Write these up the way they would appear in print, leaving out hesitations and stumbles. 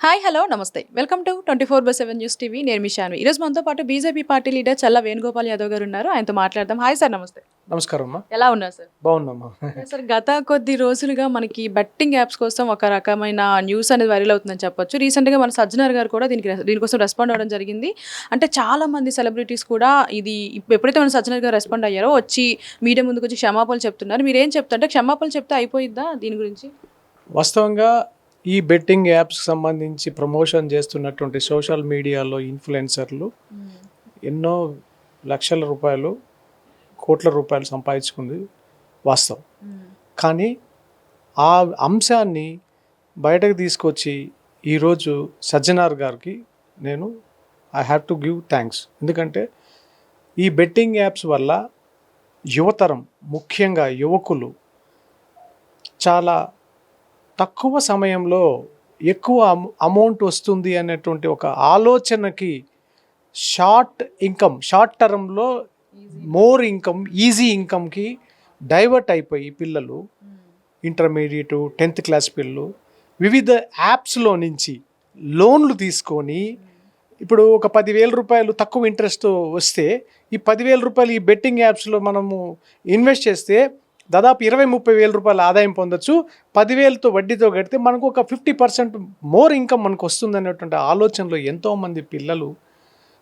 Hi hello నమస్తే welcome to 24/7 news TV నేను మీ షాన్వి. ఈరోజు మనతో పాటు బీజేపీ పార్టీ లీడర్ చల్లా వేణుగోపాల్ యాదవ్ గారు ఉన్నారు. ఆయనతో మాట్లాడదాం. హాయ్ సార్, నమస్తే. నమస్కారం అమ్మా. ఎలా ఉన్నారు సార్? బాగున్నామ్మా. సార్, గత కొద్ది రోజులుగా మనకి బెట్టింగ్ యాప్స్ కోసం ఒక రకమైన న్యూస్ అనేది వైరల్ అవుతుందని చెప్పొచ్చు. రీసెంట్గా మన సజ్జనర్ గారు కూడా దీనికోసం రెస్పాండ్ అవ్వడం జరిగింది. అంటే చాలా మంది సెలబ్రిటీస్ కూడా ఇది ఎప్పుడైతే మన సజ్జనర్ గారు రెస్పాండ్ అయ్యారో వచ్చి మీడియా ముందుకు వచ్చి క్షమాపణలు చెప్తున్నారు. మీరు ఏం చెప్తారంటే క్షమాపణలు చెప్తే అయిపోయిద్దా దీని గురించి? వాస్తవంగా ఈ బెట్టింగ్ యాప్స్కి సంబంధించి ప్రమోషన్ చేస్తున్నటువంటి సోషల్ మీడియాలో ఇన్ఫ్లుయెన్సర్లు ఎన్నో లక్షల రూపాయలు, కోట్ల రూపాయలు సంపాదించుకుంది వాస్తవం. కానీ ఆ అంశాన్ని బయటకు తీసుకొచ్చి ఈరోజు సజ్జనార్ గారికి నేను I have to give thanks. ఎందుకంటే ఈ బెట్టింగ్ యాప్స్ వల్ల యువతరం, ముఖ్యంగా యువకులు తక్కువ సమయంలో ఎక్కువ అమౌంట్ వస్తుంది అనేటువంటి ఒక ఆలోచనకి షార్ట్ టర్మ్లో మోర్ ఇన్కమ్, ఈజీ ఇన్కమ్కి డైవర్ట్ అయిపోయి పిల్లలు, ఇంటర్మీడియట్ 10th క్లాస్ పిల్లలు వివిధ యాప్స్లో నుంచి లోన్లు తీసుకొని ఇప్పుడు ఒక 10,000 రూపాయలు తక్కువ ఇంట్రెస్ట్ వస్తే ఈ 10,000 రూపాయలు ఈ బెట్టింగ్ యాప్స్లో మనము ఇన్వెస్ట్ చేస్తే దాదాపు 20-30 వేల రూపాయల ఆదాయం పొందొచ్చు. 10,000తో వడ్డీతో కడితే మనకు ఒక 50% మోర్ ఇన్కమ్ మనకు వస్తుంది అనేటువంటి ఆలోచనలో ఎంతోమంది పిల్లలు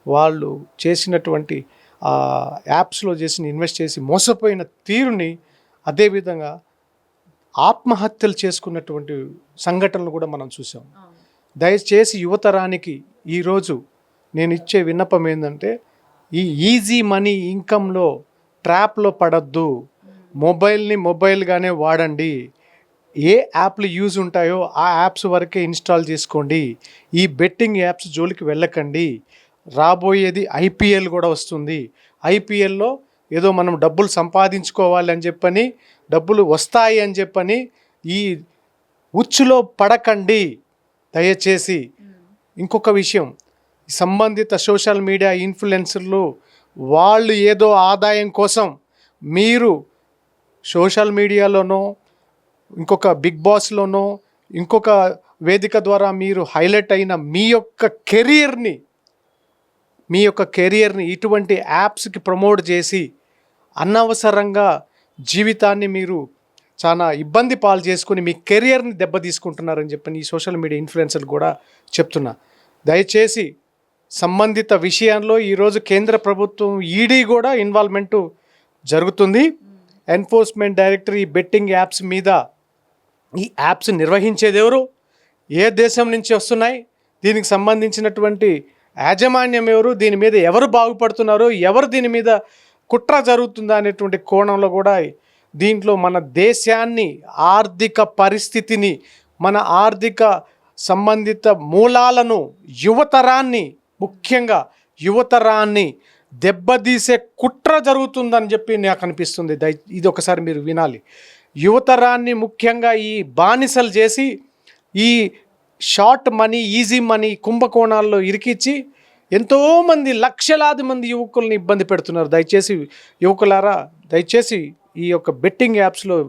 వాళ్ళు చేసినటువంటి యాప్స్లో ఇన్వెస్ట్ చేసి మోసపోయిన తీరుని, అదేవిధంగా ఆత్మహత్యలు చేసుకున్నటువంటి సంఘటనలు కూడా మనం చూసాం. దయచేసి యువతరానికి ఈరోజు నేను ఇచ్చే విన్నపం ఏంటంటే ఈ ఈజీ మనీ ఇన్కంలో ట్రాప్లో పడద్దు. మొబైల్ని మొబైల్గానే వాడండి. ఏ యాప్లు యూజ్ ఉంటాయో ఆ యాప్స్ వరకే ఇన్స్టాల్ చేసుకోండి. ఈ బెట్టింగ్ యాప్స్ జోలికి వెళ్ళకండి. రాబోయేది ఐపీఎల్ కూడా వస్తుంది. ఐపీఎల్లో ఏదో మనం డబ్బులు సంపాదించుకోవాలి అని చెప్పని, డబ్బులు వస్తాయి అని చెప్పని ఈ ఉచ్చులో పడకండి దయచేసి. ఇంకొక విషయం, సంబంధిత సోషల్ మీడియా ఇన్ఫ్లుయెన్సర్లు వాళ్ళు ఏదో ఆదాయం కోసం మీరు సోషల్ మీడియాలోనో ఇంకొక బిగ్ బాస్లోనో ఇంకొక వేదిక ద్వారా మీరు హైలైట్ అయిన మీ యొక్క కెరియర్ని ఇటువంటి యాప్స్కి ప్రమోట్ చేసి అనవసరంగా జీవితాన్ని మీరు చాలా ఇబ్బంది పాలు చేసుకుని మీ కెరియర్ని దెబ్బతీసుకుంటున్నారని చెప్పని ఈ సోషల్ మీడియా ఇన్ఫ్లుయెన్సర్లు కూడా చెప్తున్నా. దయచేసి సంబంధిత విషయంలో ఈరోజు కేంద్ర ప్రభుత్వం ఈడీ కూడా ఇన్వాల్వ్మెంటు జరుగుతుంది. ఎన్ఫోర్స్మెంట్ డైరెక్టర్ ఈ బెట్టింగ్ యాప్స్ మీద, ఈ యాప్స్ నిర్వహించేది ఎవరు, ఏ దేశం నుంచి వస్తున్నాయి, దీనికి సంబంధించినటువంటి యాజమాన్యం ఎవరు, దీని మీద ఎవరు బాగుపడుతున్నారు, ఎవరు దీని మీద కుట్ర జరుగుతుందా అనేటువంటి కోణంలో కూడా దీంట్లో మన దేశాన్ని, ఆర్థిక పరిస్థితిని, మన ఆర్థిక సంబంధిత మూలాలను, ముఖ్యంగా యువతరాన్ని దెబ్బతీసే కుట్ర జరుగుతుందని చెప్పి నాకు అనిపిస్తుంది. ఇది ఒకసారి మీరు వినాలి. యువతరాన్ని ముఖ్యంగా ఈ బానిసలు చేసి ఈ షార్ట్ మనీ, ఈజీ మనీ కుంభకోణాల్లో ఇరికిచ్చి ఎంతోమంది, లక్షలాది మంది యువకుల్ని ఇబ్బంది పెడుతున్నారు. దయచేసి యువకులారా, దయచేసి ఈ యొక్క బెట్టింగ్ యాప్స్లో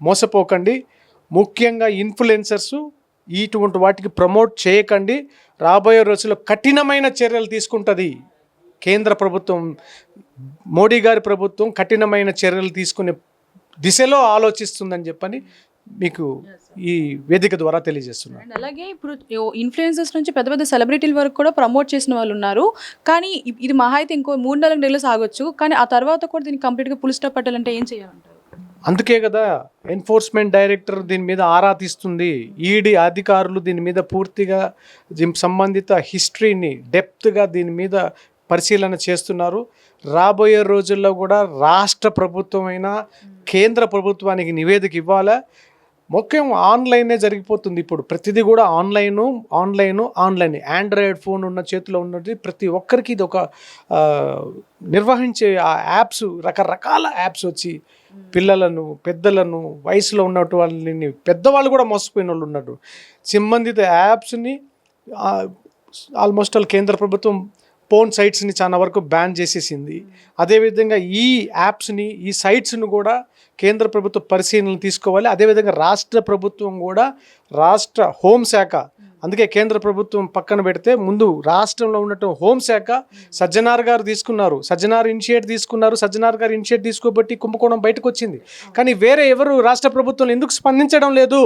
మోసపోకండి. ముఖ్యంగా ఇన్ఫ్లుయెన్సర్సు ఇటువంటి వాటికి ప్రమోట్ చేయకండి. రాబోయే రోజుల్లో కఠినమైన చర్యలు తీసుకుంటుంది కేంద్ర ప్రభుత్వం. మోడీ గారి ప్రభుత్వం కఠినమైన చర్యలు తీసుకునే దిశలో ఆలోచిస్తుందని చెప్పని మీకు ఈ వేదిక ద్వారా తెలియజేస్తున్నాను. అలాగే ఇప్పుడు ఇన్ఫ్లుయెన్సర్స్ నుంచి పెద్ద పెద్ద సెలబ్రిటీల వరకు కూడా ప్రమోట్ చేసిన వాళ్ళు ఉన్నారు. కానీ ఇది మహా అయితే ఇంకో 3-4 నెలలు సాగొచ్చు. కానీ ఆ తర్వాత కూడా దీన్ని కంప్లీట్గా ఫుల్ స్టాప్ పెట్టాలంటే ఏం చేయాలంటారు? అందుకే కదా ఎన్ఫోర్స్మెంట్ డైరెక్టర్ దీని మీద ఆరా తీస్తుంది. ఈడీ అధికారులు దీని మీద పూర్తిగా సంబంధిత హిస్టరీని డెప్త్గా దీని మీద పరిశీలన చేస్తున్నారు. రాబోయే రోజుల్లో కూడా రాష్ట్ర ప్రభుత్వమైనా కేంద్ర ప్రభుత్వానికి నివేదిక ఇవ్వాలా. ముఖ్యం ఆన్లైనే జరిగిపోతుంది. ఇప్పుడు ప్రతిదీ కూడా ఆన్లైన్. ఆండ్రాయిడ్ ఫోన్ ఉన్న చేతిలో ఉన్నది ప్రతి ఒక్కరికి ఇది ఒక నిర్వహించే ఆ యాప్స్, రకరకాల యాప్స్ వచ్చి పిల్లలను, పెద్దలను, వయసులో ఉన్నట్టు వాళ్ళని, పెద్దవాళ్ళు కూడా మోసపోయిన వాళ్ళు ఉన్నారు. సంబంధిత యాప్స్ని ఆల్మోస్ట్ కేంద్ర ప్రభుత్వం పోర్న్ సైట్స్ని చాలా వరకు బ్యాన్ చేసేసింది. అదేవిధంగా ఈ యాప్స్ని, ఈ సైట్స్ను కూడా కేంద్ర ప్రభుత్వ పరిశీలన తీసుకోవాలి. అదేవిధంగా రాష్ట్ర ప్రభుత్వం కూడా, రాష్ట్ర హోంశాఖ అందుకే కేంద్ర ప్రభుత్వం పక్కన పెడితే ముందు రాష్ట్రంలో ఉన్నట్టు హోంశాఖ సజ్జనార్ గారు తీసుకున్నారు, సజ్జనార్ ఇనిషియేట్ తీసుకోబట్టి కుంభకోణం బయటకు వచ్చింది. కానీ వేరే ఎవరు రాష్ట్ర ప్రభుత్వం ఎందుకు స్పందించడం లేదు?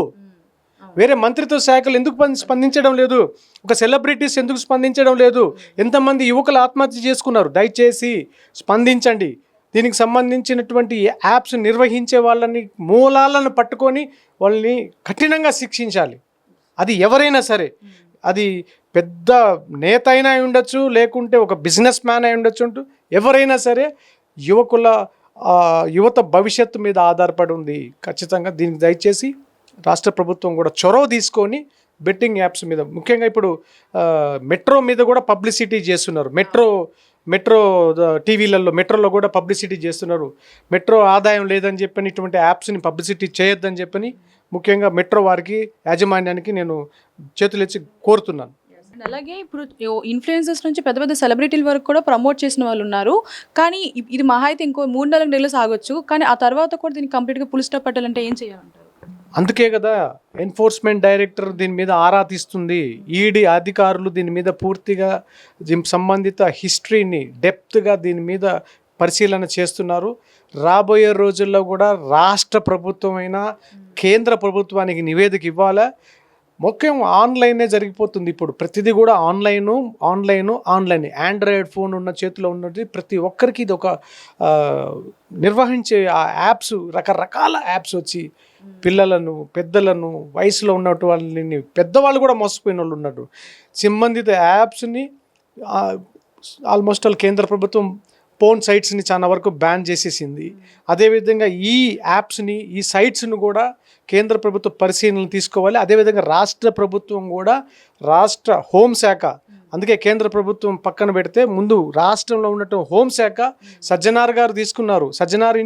వేరే మంత్రిత్వ శాఖలు ఎందుకు స్పందించడం లేదు? ఒక సెలబ్రిటీస్ ఎందుకు స్పందించడం లేదు? ఎంతమంది యువకులు ఆత్మహత్య చేసుకున్నారు? దయచేసి స్పందించండి. దీనికి సంబంధించినటువంటి యాప్స్ నిర్వహించే వాళ్ళని మూలాలను పట్టుకొని వాళ్ళని కఠినంగా శిక్షించాలి. అది ఎవరైనా సరే, అది పెద్ద నేత అయినా అయి ఉండొచ్చు, లేకుంటే ఒక బిజినెస్ మ్యాన్ అయి ఉండొచ్చు, ఎవరైనా సరే యువత భవిష్యత్తు మీద ఆధారపడి ఉంది. ఖచ్చితంగా దీనికి దయచేసి రాష్ట్ర ప్రభుత్వం కూడా చొరవ తీసుకొని బెట్టింగ్ యాప్స్ మీద, ముఖ్యంగా ఇప్పుడు మెట్రో మీద కూడా పబ్లిసిటీ చేస్తున్నారు. మెట్రో టీవీలలో మెట్రోలో కూడా పబ్లిసిటీ చేస్తున్నారు. మెట్రో ఆదాయం లేదని చెప్పని ఇటువంటి యాప్స్ని పబ్లిసిటీ చేయొద్దని చెప్పని ముఖ్యంగా మెట్రో వారికి యాజమాన్యానికి నేను చేతులెత్తి కోరుతున్నాను. అలాగే ఇప్పుడు ఇన్ఫ్లుయెన్సర్స్ నుంచి పెద్ద పెద్ద సెలబ్రిటీల వరకు కూడా ప్రమోట్ చేసిన వాళ్ళు ఉన్నారు. కానీ ఇది మహా అయితే ఇంకో 3-4 నెలలు సాగొచ్చు. కానీ ఆ తర్వాత కూడా దీనికి కంప్లీట్గా ఫుల్ స్టాప్ పెట్టాలంటే ఏం చేయాలంటారు? అందుకే కదా ఎన్ఫోర్స్మెంట్ డైరెక్టర్ దీని మీద ఆరా తీస్తుంది. ఈడీ అధికారులు దీని మీద పూర్తిగా సంబంధిత హిస్టరీని డెప్త్గా దీని మీద పరిశీలన చేస్తున్నారు. రాబోయే రోజుల్లో కూడా రాష్ట్ర ప్రభుత్వమైనా కేంద్ర ప్రభుత్వానికి నివేదిక ఇవ్వాలా. ముఖ్యం ఆన్లైనే జరిగిపోతుంది ఇప్పుడు. ప్రతిదీ కూడా ఆన్లైన్. ఆండ్రాయిడ్ ఫోన్ ఉన్న చేతిలో ఉన్నది ప్రతి ఒక్కరికి ఇది ఒక నిర్వహించే ఆ యాప్స్, రకరకాల యాప్స్ వచ్చి పిల్లలను, పెద్దలను, వయసులో ఉన్నట్టు వాళ్ళని, పెద్దవాళ్ళు కూడా మోసపోయిన వాళ్ళు ఉన్నారు. సంబంధిత యాప్స్ని ఆల్మోస్ట్ కేంద్ర ప్రభుత్వం పోన్ సైట్స్ని చాలా వరకు బ్యాన్ చేసేసింది. అదేవిధంగా ఈ యాప్స్ని, ఈ సైట్స్ను కూడా కేంద్ర ప్రభుత్వ పరిశీలన తీసుకోవాలి. అదేవిధంగా రాష్ట్ర ప్రభుత్వం కూడా, రాష్ట్ర హోంశాఖ, అందుకే కేంద్ర ప్రభుత్వం పక్కన పెడితే ముందు రాష్ట్రంలో ఉన్నట్టు హోంశాఖ సజ్జనార్ గారు తీసుకున్నారు, సజ్జనార్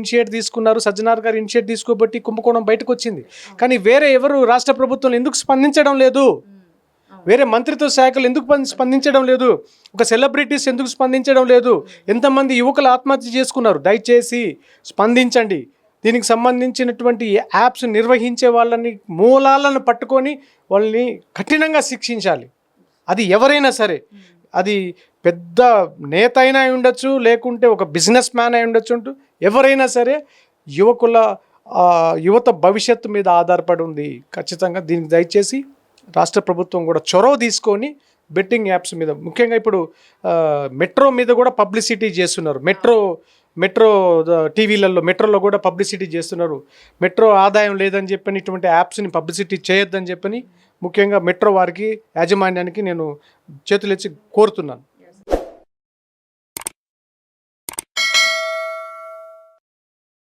ఇనిషియేట్ తీసుకోబట్టి కుంభకోణం బయటకు వచ్చింది. కానీ వేరే ఎవరు రాష్ట్ర ప్రభుత్వం ఎందుకు స్పందించడం లేదు? వేరే మంత్రిత్వ శాఖలు ఎందుకు స్పందించడం లేదు? ఒక సెలబ్రిటీస్ ఎందుకు స్పందించడం లేదు? ఎంతమంది యువకులు ఆత్మహత్య చేసుకున్నారు? దయచేసి స్పందించండి. దీనికి సంబంధించినటువంటి యాప్స్ నిర్వహించే వాళ్ళని మూలాలను పట్టుకొని వాళ్ళని కఠినంగా శిక్షించాలి. అది ఎవరైనా సరే, అది పెద్ద నేత అయినా అయి ఉండొచ్చు, లేకుంటే ఒక బిజినెస్ మ్యాన్ అయి ఉండొచ్చు, ఎవరైనా సరే యువత భవిష్యత్తు మీద ఆధారపడి ఉంది. ఖచ్చితంగా దీనికి దయచేసి రాష్ట్ర ప్రభుత్వం కూడా చొరవ తీసుకొని బెట్టింగ్ యాప్స్ మీద, ముఖ్యంగా ఇప్పుడు మెట్రో మీద కూడా పబ్లిసిటీ చేస్తున్నారు. మెట్రో టీవీలలో మెట్రోలో కూడా పబ్లిసిటీ చేస్తున్నారు. మెట్రో ఆదాయం లేదని చెప్పని ఇటువంటి యాప్స్ని పబ్లిసిటీ చేయొద్దని చెప్పని ముఖ్యంగా మెట్రో వారికి యాజమాన్యానికి నేను చేతులెత్తి కోరుతున్నాను.